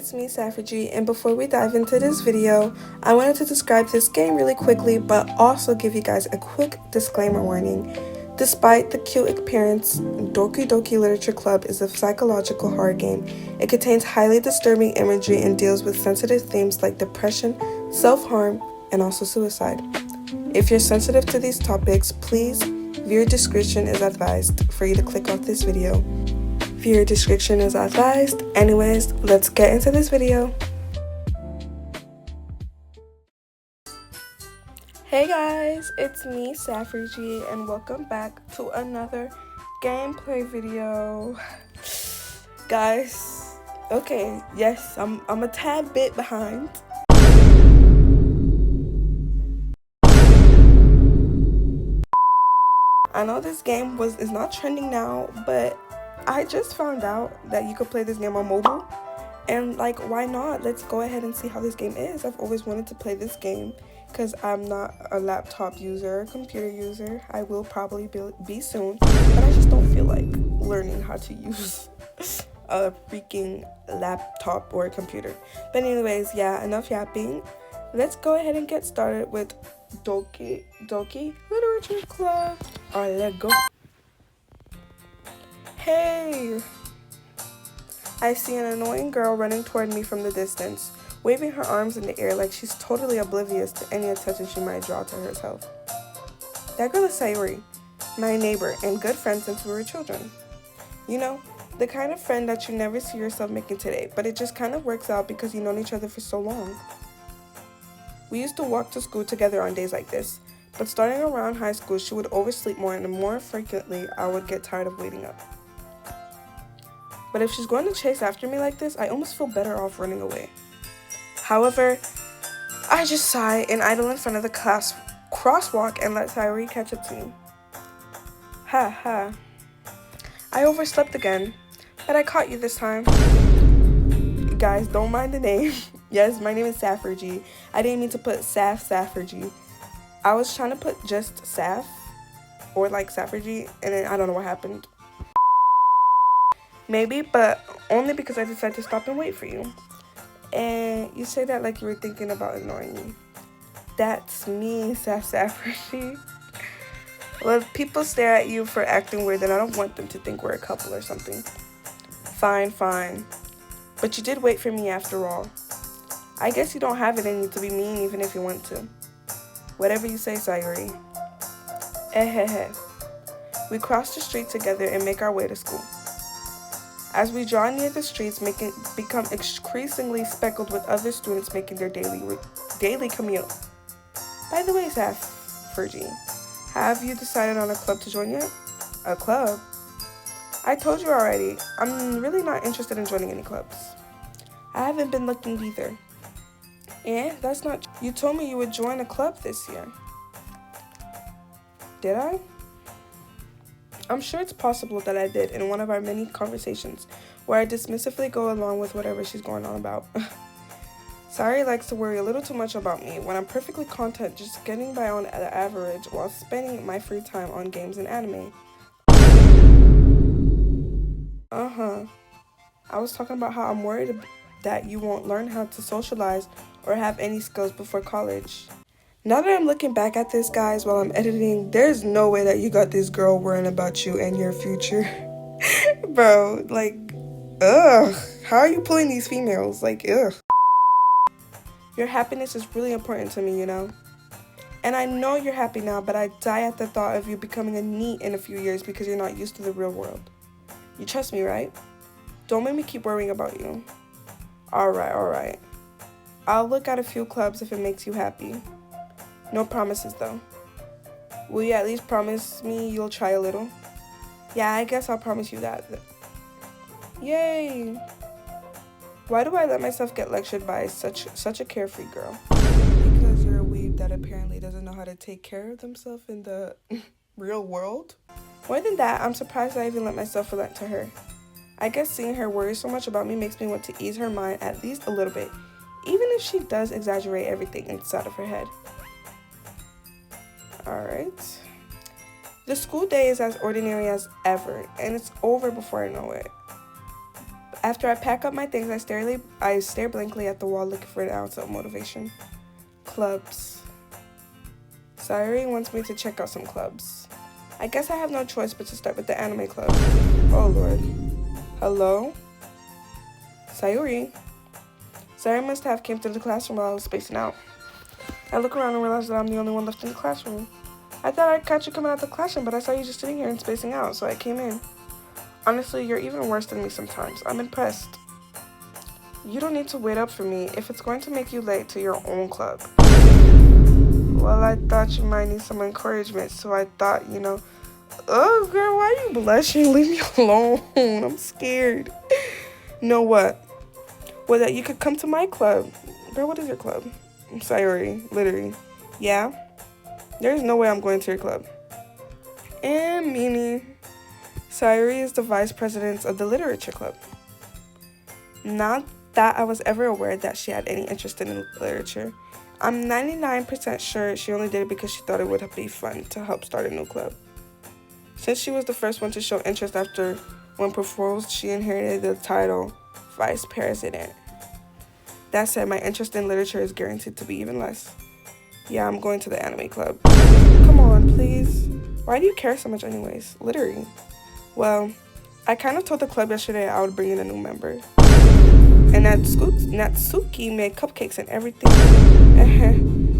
it's MeSaferdji, and before we dive into this video, I wanted to describe this game really quickly, but also give you guys a quick disclaimer warning. Despite the cute appearance, Doki Literature Club is a psychological horror game. It contains highly disturbing imagery and deals with sensitive themes like depression, self-harm, and also suicide. If you're sensitive to these topics, please, viewer discretion is advised for you to click off this video. Viewer discretion is advised. Anyways, let's get into this video. Hey guys, it's MeSaferdji and welcome back to another gameplay video. Guys, okay, yes, I'm a tad bit behind. I know this game is not trending now, but I just found out that you could play this game on mobile, and like, why not? Let's go ahead and see how this game is. I've always wanted to play this game because I'm not a laptop user or computer user. I will probably be soon, but I just don't feel like learning how to use a freaking laptop or a computer. But anyways, yeah, enough yapping. Let's go ahead and get started with Doki Literature Club. Alright, let's go. Hey! I see an annoying girl running toward me from the distance, waving her arms in the air like she's totally oblivious to any attention she might draw to herself. That girl is Sayuri, my neighbor and good friend since we were children. You know, the kind of friend that you never see yourself making today, but it just kind of works out because you've known each other for so long. We used to walk to school together on days like this, but starting around high school, she would oversleep more, and more frequently, I would get tired of waiting up. But if she's going to chase after me like this, I almost feel better off running away. However, I just sigh and idle in front of the class crosswalk and let Sayuri catch up to me. Ha ha. I overslept again, but I caught you this time. Guys, don't mind the name. Yes, my name is Saferdji. I didn't mean to put Saferdji. I was trying to put just Saf, or like Saferdji, and then I don't know what happened. Maybe, but only because I decided to stop and wait for you. And you say that like you were thinking about ignoring me. That's me, Saferdji. Well, if people stare at you for acting weird, then I don't want them to think we're a couple or something. Fine. But you did wait for me after all. I guess you don't have it in you to be mean even if you want to. Whatever you say, Sayuri. Ehehe. We cross the street together and make our way to school. As we draw near the streets, become increasingly speckled with other students making their daily commute. By the way, Saferdji, have you decided on a club to join yet? A club? I told you already, I'm really not interested in joining any clubs. I haven't been looking either. And that's not. You told me you would join a club this year. Did I? I'm sure it's possible that I did in one of our many conversations where I dismissively go along with whatever she's going on about. Sayuri likes to worry a little too much about me when I'm perfectly content just getting by on the average while spending my free time on games and anime. I was talking about how I'm worried that you won't learn how to socialize or have any skills before college. Now that I'm looking back at this, guys, while I'm editing, there's no way that you got this girl worrying about you and your future. Bro, like, ugh. How are you pulling these females? Like, ugh. Your happiness is really important to me, you know? And I know you're happy now, but I die at the thought of you becoming a NEET in a few years because you're not used to the real world. You trust me, right? Don't make me keep worrying about you. Alright. I'll look at a few clubs if it makes you happy. No promises, though. Will you at least promise me you'll try a little? Yeah, I guess I'll promise you that. Yay! Why do I let myself get lectured by such a carefree girl? Because you're a weeb that apparently doesn't know how to take care of themselves in the real world? More than that, I'm surprised I even let myself relent to her. I guess seeing her worry so much about me makes me want to ease her mind at least a little bit, even if she does exaggerate everything inside of her head. Alright. The school day is as ordinary as ever, and it's over before I know it. After I pack up my things, I stare blankly at the wall looking for an ounce of motivation. Clubs. Sayuri wants me to check out some clubs. I guess I have no choice but to start with the anime club. Oh lord. Hello? Sayuri. Sayuri must have came to the classroom while I was spacing out. I look around and realize that I'm the only one left in the classroom. I thought I'd catch you coming out of the classroom, but I saw you just sitting here and spacing out, so I came in. Honestly, you're even worse than me sometimes. I'm impressed. You don't need to wait up for me if it's going to make you late to your own club. Well, I thought you might need some encouragement, so I thought, Oh, girl, why are you blushing? Leave me alone. I'm scared. Know what? Well, that you could come to my club. Girl, what is your club? Sayuri, literally. Yeah? There's no way I'm going to your club. And Mimi. Sayuri is the vice president of the literature club. Not that I was ever aware that she had any interest in literature. I'm 99% sure she only did it because she thought it would be fun to help start a new club. Since she was the first one to show interest after when proposed, she inherited the title vice president. That said, my interest in literature is guaranteed to be even less. Yeah, I'm going to the anime club. Come on, please. Why do you care so much anyways? Literally. Well, I kind of told the club yesterday I would bring in a new member. And Natsuki made cupcakes and everything.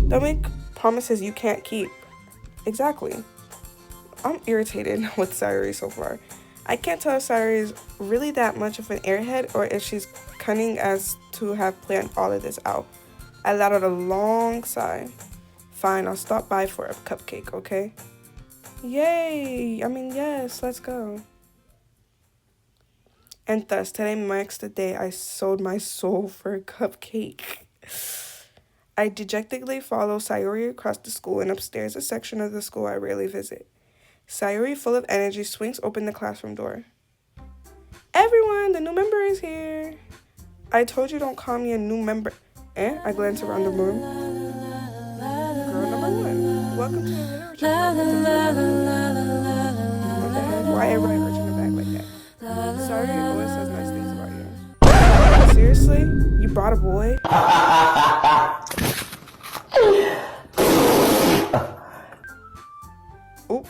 Don't make promises you can't keep. Exactly. I'm irritated with Sayuri so far. I can't tell if Sayuri is really that much of an airhead or if she's cunning as to have planned all of this out. I let out a long sigh. Fine, I'll stop by for a cupcake, okay? Yay! Yes, let's go. And thus, today marks the day I sold my soul for a cupcake. I dejectedly follow Sayuri across the school and upstairs, a section of the school I rarely visit. Sayuri, full of energy, swings open the classroom door. Everyone, the new member is here. I told you don't call me a new member. I glance around the room. Girl number 1, welcome to the literature club. Why everybody hurting your back like that? Sorry, always says nice things about you. Seriously? You brought a boy? Oop,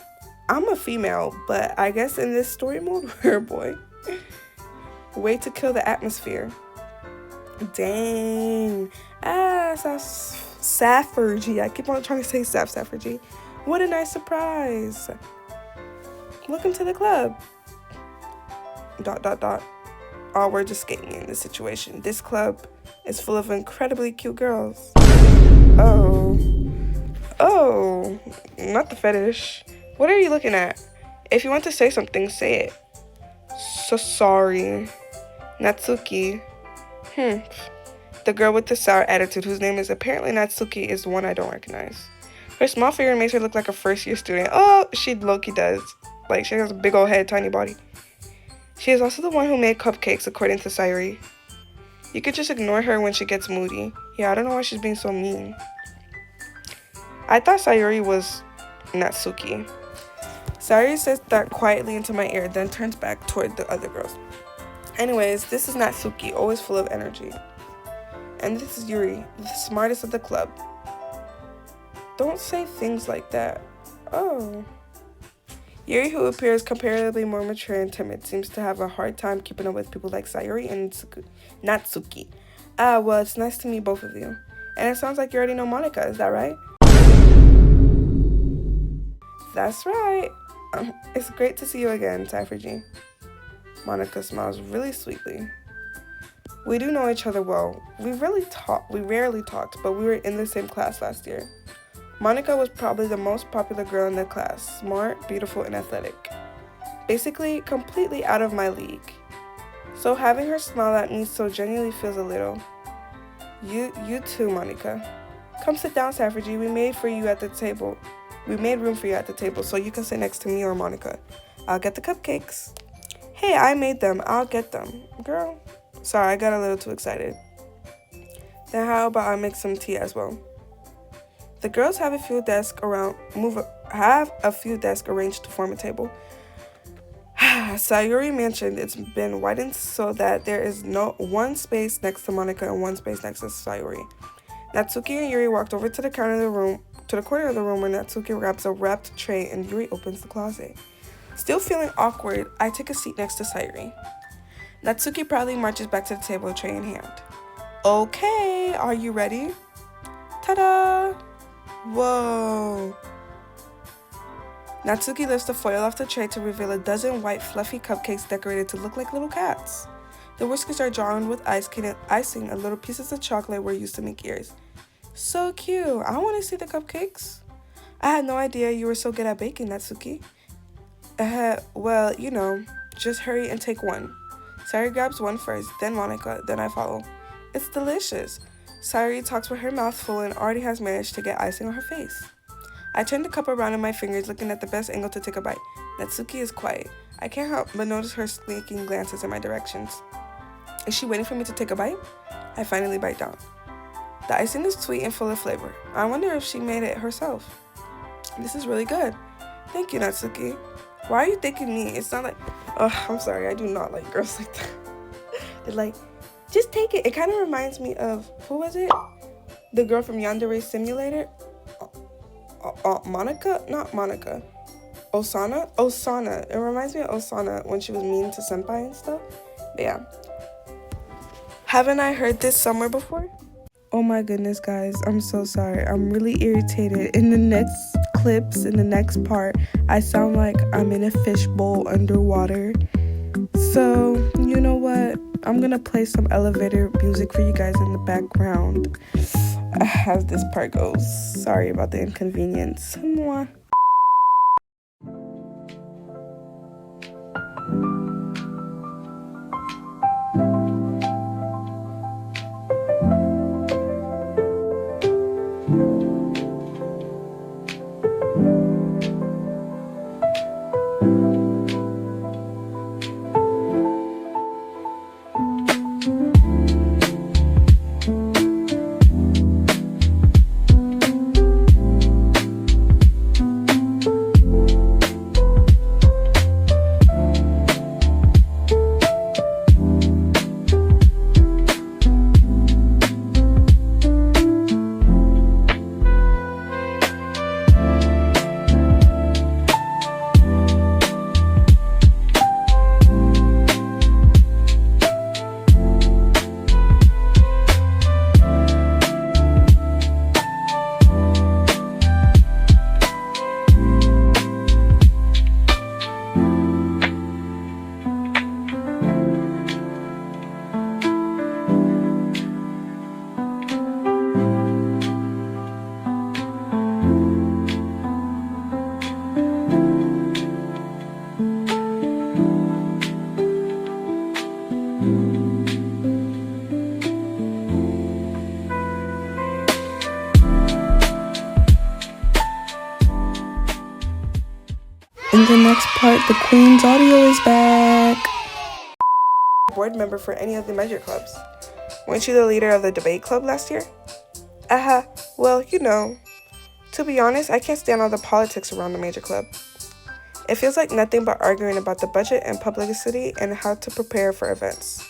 I'm a female, but I guess in this story mode, we're a boy. Way to kill the atmosphere. Dang. MeSaferdji. I keep on trying to say MeSaferdji. What a nice surprise. Welcome to the club. ... All words escape me in this situation. This club is full of incredibly cute girls. Oh, not the fetish. What are you looking at? If you want to say something, say it. So sorry. Natsuki. The girl with the sour attitude, whose name is apparently Natsuki, is the one I don't recognize. Her small figure makes her look like a first-year student. Oh, she low-key does. Like, she has a big old head, tiny body. She is also the one who made cupcakes, according to Sayuri. You could just ignore her when she gets moody. Yeah, I don't know why she's being so mean. I thought Sayuri was Natsuki. Sayuri says that quietly into my ear, then turns back toward the other girls. Anyways, this is Natsuki, always full of energy. And this is Yuri, the smartest of the club. Don't say things like that. Oh. Yuri, who appears comparatively more mature and timid, seems to have a hard time keeping up with people like Sayuri and Natsuki. Well, it's nice to meet both of you. And it sounds like you already know Monica, is that right? That's right. It's great to see you again, MeSaferdji. Monica smiles really sweetly. We do know each other well. We rarely talked, but we were in the same class last year. Monica was probably the most popular girl in the class, smart, beautiful, and athletic. Basically, completely out of my league. So having her smile at me so genuinely feels a little. You too, Monica. Come sit down, MeSaferdji. We made room for you at the table so you can sit next to me or Monica. I'll get the cupcakes. Hey, I made them. I'll get them. Girl. Sorry, I got a little too excited. Then how about I make some tea as well? The girls have a few desks arranged to form a table. Sayuri mentioned it's been widened so that there is no one space next to Monica and one space next to Sayuri. Natsuki and Yuri walked over to the corner of the room where Natsuki grabs a wrapped tray and Yuri opens the closet. Still feeling awkward, I take a seat next to Sayuri. Natsuki proudly marches back to the table, tray in hand. Okay, are you ready? Ta-da! Whoa! Natsuki lifts the foil off the tray to reveal a dozen white fluffy cupcakes decorated to look like little cats. The whiskers are drawn with icing and little pieces of chocolate were used to make ears. So cute! I want to see the cupcakes. I had no idea you were so good at baking, Natsuki. Well, you know, just hurry and take one. Sayuri grabs one first, then Monica, then I follow. It's delicious. Sayuri talks with her mouth full and already has managed to get icing on her face. I turn the cup around in my fingers, looking at the best angle to take a bite. Natsuki is quiet. I can't help but notice her sneaking glances in my directions. Is she waiting for me to take a bite? I finally bite down. The icing is sweet and full of flavor. I wonder if she made it herself. This is really good. Thank you, Natsuki. Why are you thanking me? It's not like... Oh, I'm sorry. I do not like girls like that. They're like, just take it. It kind of reminds me of... Who was it? The girl from Yandere Simulator? Monica? Not Monica. Osana? Osana. It reminds me of Osana when she was mean to senpai and stuff. But yeah. Haven't I heard this somewhere before? Oh my goodness, guys. I'm so sorry. I'm really irritated. In the next clips, in the next part, I sound like I'm in a fishbowl underwater. So, you know what? I'm gonna play some elevator music for you guys in the background as this part goes. Sorry about the inconvenience. Mwah. In the next part, the Queen's audio is back. Board member for any of the major clubs. Weren't you the leader of the debate club last year? Well, you know. To be honest, I can't stand all the politics around the major club. It feels like nothing but arguing about the budget and publicity and how to prepare for events.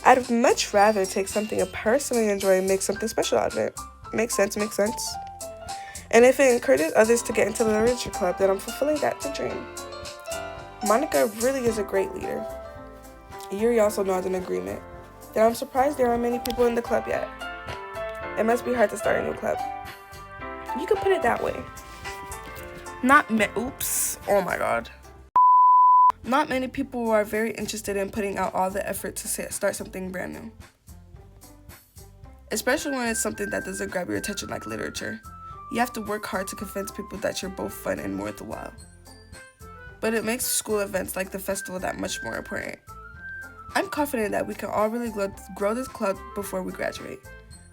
I'd much rather take something I personally enjoy and make something special out of it. Makes sense. And if it encourages others to get into the literature club, then I'm fulfilling that dream. Monica really is a great leader. Yuri also nods in agreement. Then I'm surprised there aren't many people in the club yet. It must be hard to start a new club. You could put it that way. Oops. Oh my god. Not many people are very interested in putting out all the effort to start something brand new. Especially when it's something that doesn't grab your attention like literature. You have to work hard to convince people that you're both fun and worth the while. But it makes school events like the festival that much more important. I'm confident that we can all really grow this club before we graduate.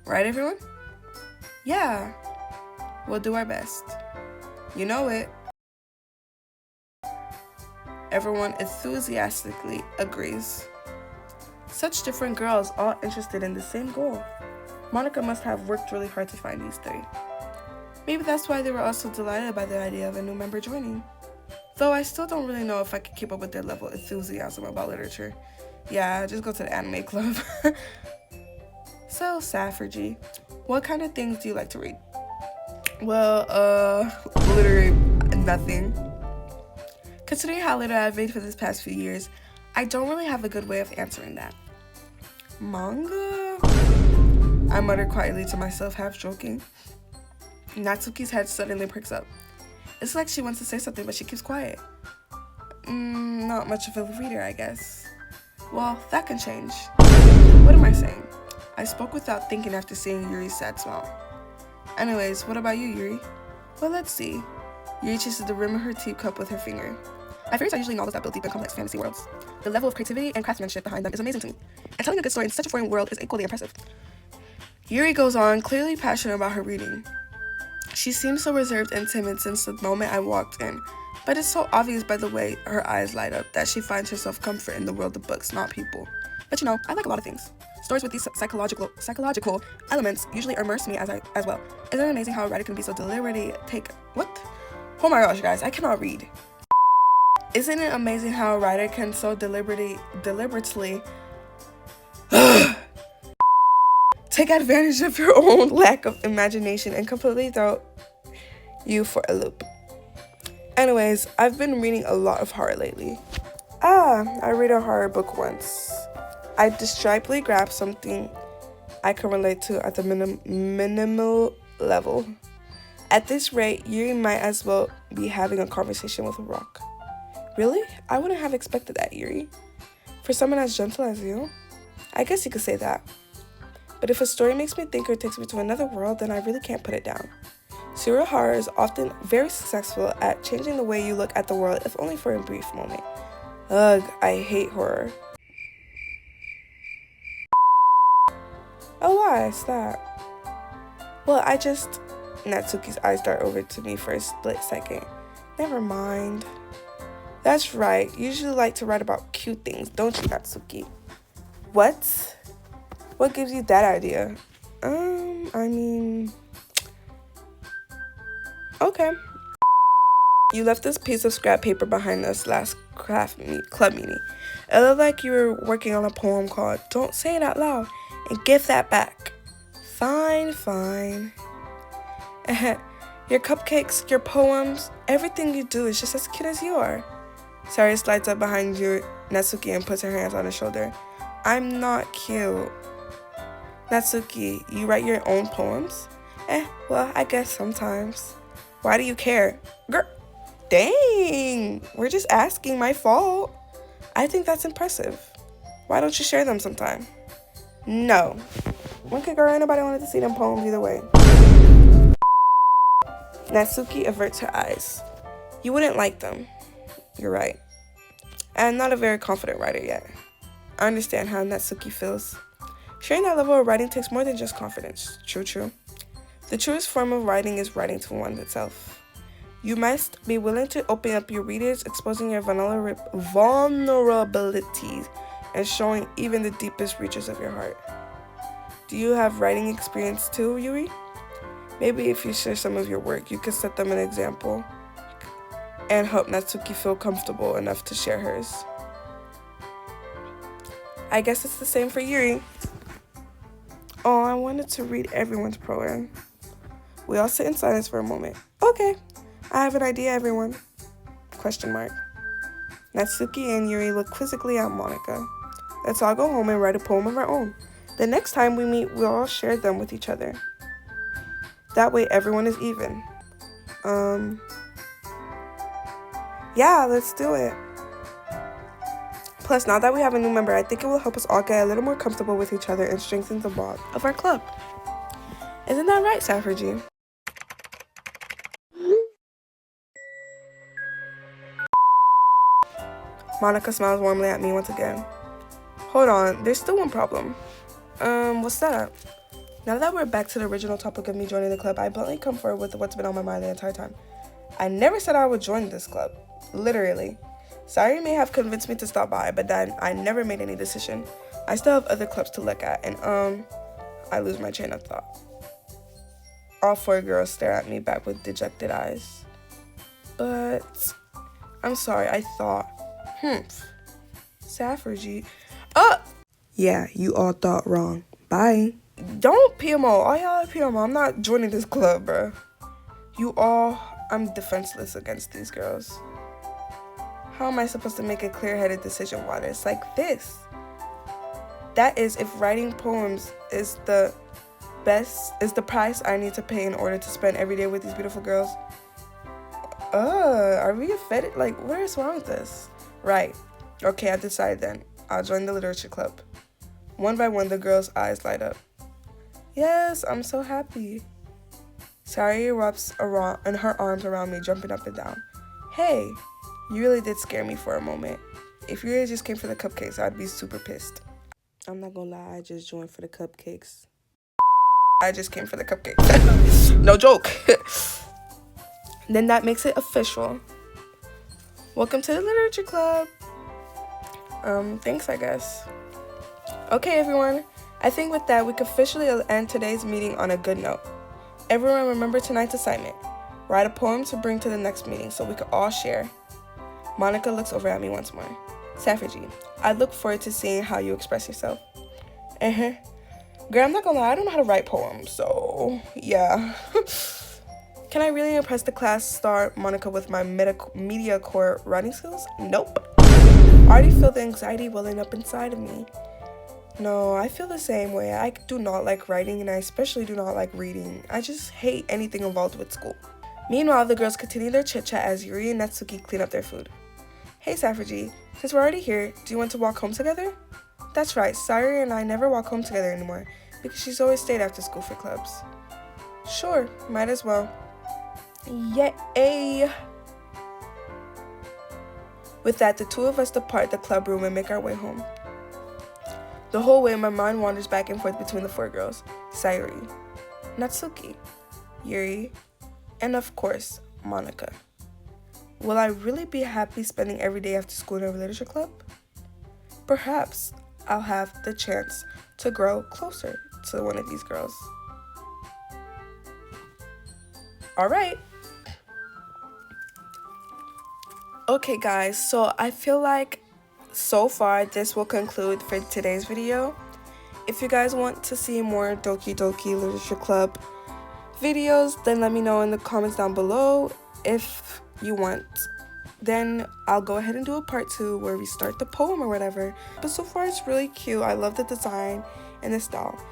Right, everyone? Yeah. We'll do our best. You know it. Everyone enthusiastically agrees. Such different girls, all interested in the same goal. Monica must have worked really hard to find these three. Maybe that's why they were also delighted by the idea of a new member joining. Though I still don't really know if I could keep up with their level of enthusiasm about literature. Yeah, just go to the anime club. So, MeSaferdji, what kind of things do you like to read? Well, literally nothing. Considering how little I've read for this past few years, I don't really have a good way of answering that. Manga? I muttered quietly to myself, half joking. Natsuki's head suddenly perks up. It's like she wants to say something, but she keeps quiet. Not much of a reader, I guess. Well, that can change. What am I saying? I spoke without thinking after seeing Yuri's sad smile. Anyways, what about you, Yuri? Well, let's see. Yuri chases the rim of her teacup with her finger. My favorites are usually novels that build deep and complex fantasy worlds. The level of creativity and craftsmanship behind them is amazing to me, and telling a good story in such a foreign world is equally impressive. Yuri goes on, clearly passionate about her reading. She seems so reserved and timid since the moment I walked in, but it's so obvious by the way her eyes light up that she finds herself comfort in the world of books, not people. But you know, I like a lot of things. Stories with these psychological elements usually immerse me as well. Isn't it amazing how a writer can be so deliberately Oh my gosh, guys, I cannot read. Isn't it amazing how a writer can so deliberately take advantage of your own lack of imagination and completely throw you for a loop? Anyways, I've been reading a lot of horror lately. I read a horror book once. I distractedly grabbed something I can relate to at the minimal level. At this rate, Yuri might as well be having a conversation with a rock. Really? I wouldn't have expected that, Yuri. For someone as gentle as you? I guess you could say that. But if a story makes me think or takes me to another world, then I really can't put it down. Serial horror is often very successful at changing the way you look at the world, if only for a brief moment. Ugh, I hate horror. Oh, why is that? Well, Natsuki's eyes dart over to me for a split second. Never mind. That's right, you usually like to write about cute things, don't you, Natsuki? What? What gives you that idea? Okay. You left this piece of scrap paper behind us last club meeting. It looked like you were working on a poem called Don't Say It Out Loud and Give That Back. Fine. Your cupcakes, your poems, everything you do is just as cute as you are. Sari slides up behind you, Natsuki, and puts her hands on his shoulder. I'm not cute. Natsuki, you write your own poems? Well, I guess sometimes. Why do you care? Girl, dang, we're just asking, my fault. I think that's impressive. Why don't you share them sometime? No. Okay, girl, ain't nobody wanted to see them poems either way. Natsuki averts her eyes. You wouldn't like them. You're right. I'm not a very confident writer yet. I understand how Natsuki feels. Sharing that level of writing takes more than just confidence. True. The truest form of writing is writing to one itself. You must be willing to open up your readers, exposing your vulnerabilities, and showing even the deepest reaches of your heart. Do you have writing experience too, Yuri? Maybe if you share some of your work, you could set them an example and help Natsuki feel comfortable enough to share hers. I guess it's the same for Yuri. Oh, I wanted to read everyone's poem. We all sit in silence for a moment. Okay, I have an idea, everyone. ? Natsuki and Yuri look quizzically at Monica. Let's all go home and write a poem of our own. The next time we meet, we'll all share them with each other. That way everyone is even. Yeah, let's do it. Plus, now that we have a new member, I think it will help us all get a little more comfortable with each other and strengthen the bond of our club. Isn't that right, MeSaferdji? Monica smiles warmly at me once again. Hold on, there's still one problem. What's that? Now that we're back to the original topic of me joining the club, I bluntly come forward with what's been on my mind the entire time. I never said I would join this club. Literally. Sari may have convinced me to stop by, but then I never made any decision. I still have other clubs to look at, and I lose my train of thought. All four girls stare at me back with dejected eyes. But I'm sorry, I thought. MeSaferdji. Yeah, you all thought wrong. Bye. Don't PMO. All y'all are PMO. I'm not joining this club, bro. I'm defenseless against these girls. How am I supposed to make a clear-headed decision while it's like this? That is, if writing poems is the price I need to pay in order to spend every day with these beautiful girls. Are we offended? Like, what is wrong with this? Right. Okay, I decided then. I'll join the literature club. One by one, the girls' eyes light up. Yes, I'm so happy. Sayuri erupts around, and her arms around me, jumping up and down. Hey, you really did scare me for a moment. If you really just came for the cupcakes, I'd be super pissed. I'm not gonna lie, I just joined for the cupcakes. I just came for the cupcakes. No joke. Then that makes it official. Welcome to the literature club. Thanks, I guess. Okay, everyone. I think with that, we can officially end today's meeting on a good note. Everyone remember tonight's assignment. Write a poem to bring to the next meeting so we can all share. Monica looks over at me once more. MeSaferdji, I look forward to seeing how you express yourself. Girl, I'm not gonna lie, I don't know how to write poems, so yeah. Can I really impress the class star Monica with my media core writing skills? Nope. I already feel the anxiety welling up inside of me. No, I feel the same way. I do not like writing, and I especially do not like reading. I just hate anything involved with school. Meanwhile, the girls continue their chit-chat as Yuri and Natsuki clean up their food. Hey, MeSaferdji, since we're already here, do you want to walk home together? That's right, Sayuri and I never walk home together anymore, because she's always stayed after school for clubs. Sure, might as well. Yay! With that, the two of us depart the club room and make our way home. The whole way, my mind wanders back and forth between the four girls. Sayuri, Natsuki, Yuri, and of course, Monica. Will I really be happy spending every day after school in a literature club? Perhaps I'll have the chance to grow closer to one of these girls. All right. Okay, guys, so I feel like so far this will conclude for today's video. If you guys want to see more Doki Doki Literature Club videos, then let me know in the comments down below. If you want, then I'll go ahead and do a part 2 where we start the poem or whatever. But so far it's really cute. I love the design and the style.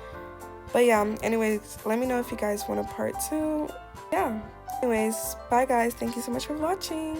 But yeah, anyways, let me know if you guys want a part 2. Yeah, anyways, bye guys, thank you so much for watching.